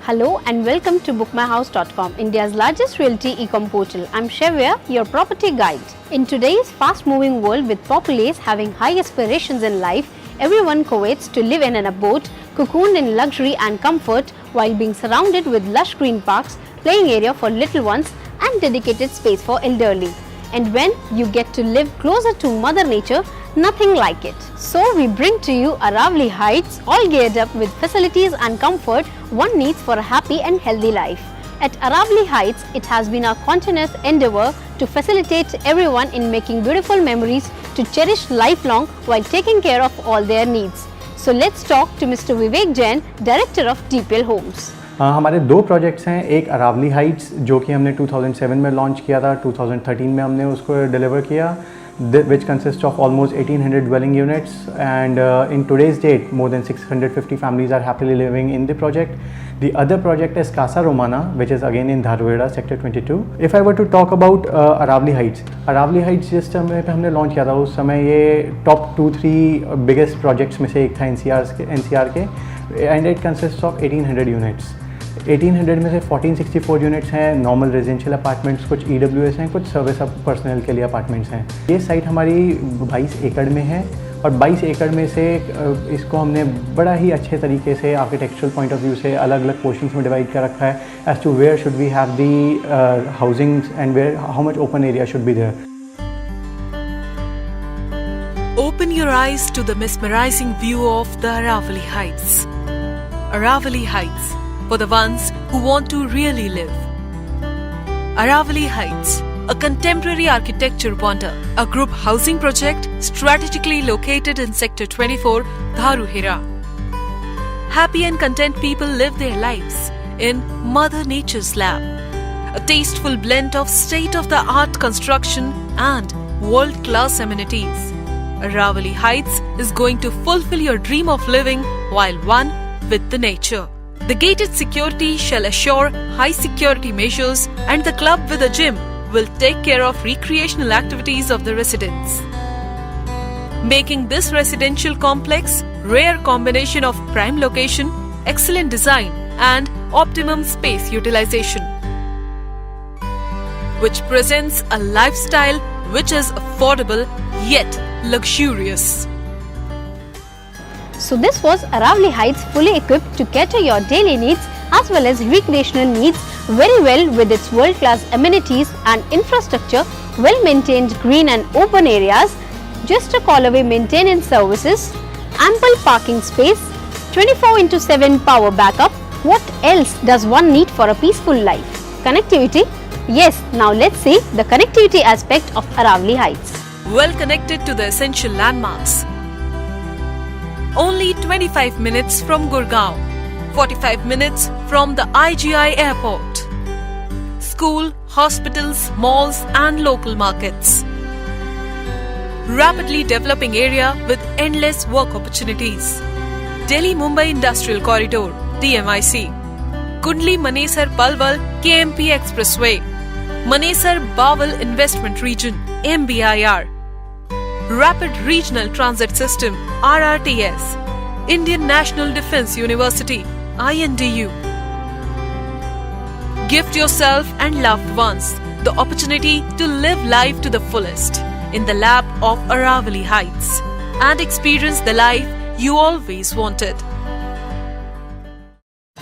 Hello and welcome to bookmyhouse.com, India's largest realty e-com portal. I'm Shevya, your property guide. In today's fast-moving world with populace having high aspirations in life, everyone covetes to live in an abode, cocooned in luxury and comfort while being surrounded with lush green parks, playing area for little ones and dedicated space for elderly. And when you get to live closer to Mother Nature, nothing like it. So we bring to you Aravali Heights, all geared up with facilities and comfort one needs for a happy and healthy life. At Aravali Heights, it has been our continuous endeavor to facilitate everyone in making beautiful memories to cherish lifelong while taking care of all their needs. So let's talk to Mr. Vivek Jain, Director of DPL Homes. हमारे दो projects हैं, एक Aravalli Heights जो कि हमने 2007 में launch किया था, 2013 में हमने उसको डिलीवर किया, which consists of almost 1800 dwelling units, and in today's date more than 650 families are happily living in the project. The other project is Casa Romana, which is again in Dharwada, sector 22. If I were to talk about Aravali Heights जिस समय पे हमने launch किया था उस समय ये top 2-3 biggest projects में से एक था NCR के, and it consists of 1800 units. 1800 में से 1464 यूनिट्स हैं नॉर्मल रेजिडेंशियल अपार्टमेंट्स, कुछ EWS हैं, कुछ सर्विस पर्सनल के लिए अपार्टमेंट्स हैं. ये साइट हमारी 22 एकड़ में है और 22 एकड़ में से इसको हमने बड़ा ही अच्छे tariqe से आर्किटेक्चरल पॉइंट ऑफ व्यू से अलग अलग पोर्शंस में डिवाइड कर रखा है as to where should we have the housing and where how much open area should be there. Open your eyes to the mesmerizing view of the Aravali Heights. Aravali Heights, for the ones who want to really live. Aravali Heights, a contemporary architecture wonder, a group housing project strategically located in Sector 24, Dharuhera. Happy and content people live their lives in Mother Nature's lap. A tasteful blend of state-of-the-art construction and world-class amenities. Aravali Heights is going to fulfill your dream of living while one with the nature. The gated security shall assure high security measures, and the club with a gym will take care of recreational activities of the residents, making this residential complex rare combination of prime location, excellent design and optimum space utilization, which presents a lifestyle which is affordable yet luxurious. So this was Aravali Heights, fully equipped to cater your daily needs as well as recreational needs very well with its world-class amenities and infrastructure, well-maintained green and open areas, just a call away maintenance services, ample parking space, 24/7 power backup. What else does one need for a peaceful life? Connectivity? Yes, now let's see the connectivity aspect of Aravali Heights. Well connected to the essential landmarks. Only 25 minutes from Gurgaon, 45 minutes from the IGI airport. School, hospitals, malls and local markets. Rapidly developing area with endless work opportunities. Delhi-Mumbai Industrial Corridor, DMIC. Kundli-Manesar Palwal KMP Expressway. Manesar-Bawal Investment Region, MBIR. Rapid Regional Transit System, RRTS. Indian National Defence University, INDU. Gift yourself and loved ones the opportunity to live life to the fullest in the lap of Aravali Heights and experience the life you always wanted.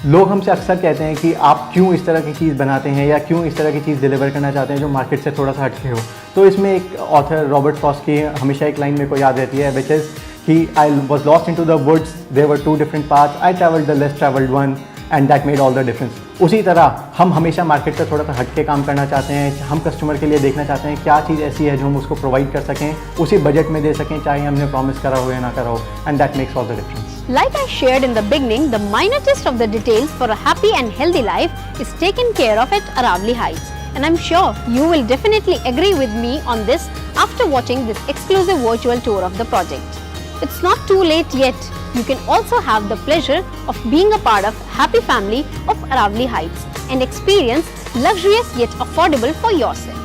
लोग हमसे अक्सर कहते हैं कि आप क्यों इस तरह की चीज़ बनाते हैं या क्यों इस तरह की चीज़ डिलीवर करना चाहते हैं जो मार्केट से थोड़ा सा हटके हो. तो इसमें एक ऑथर रॉबर्ट फ्रॉस्ट की हमेशा एक लाइन मेरे को याद रहती है, विच इज़ कि I was lost in to the woods, there were 2 different paths, I travelled the less travelled one and that made all the difference. उसी तरह हम हमेशा मार्केट से थोड़ा सा हटके काम करना चाहते हैं. हम कस्टमर के लिए देखना चाहते हैं क्या चीज़ ऐसी है जो हम उसको प्रोवाइड कर सकें, उसी बजट में दे सकें, चाहे हमने प्रॉमिस करा हो या ना करा हो, and that makes all the difference. Like I shared in the beginning, the minutest of the details for a happy and healthy life is taken care of at Aravali Heights. And I'm sure you will definitely agree with me on this after watching this exclusive virtual tour of the project. It's not too late yet. You can also have the pleasure of being a part of happy family of Aravali Heights and experience luxurious yet affordable for yourself.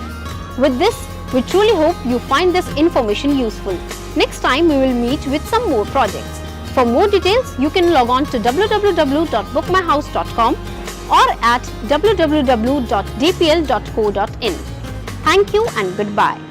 With this, we truly hope you find this information useful. Next time we will meet with some more projects. For more details, you can log on to www.bookmyhouse.com. or at www.dpl.co.in. Thank you and goodbye.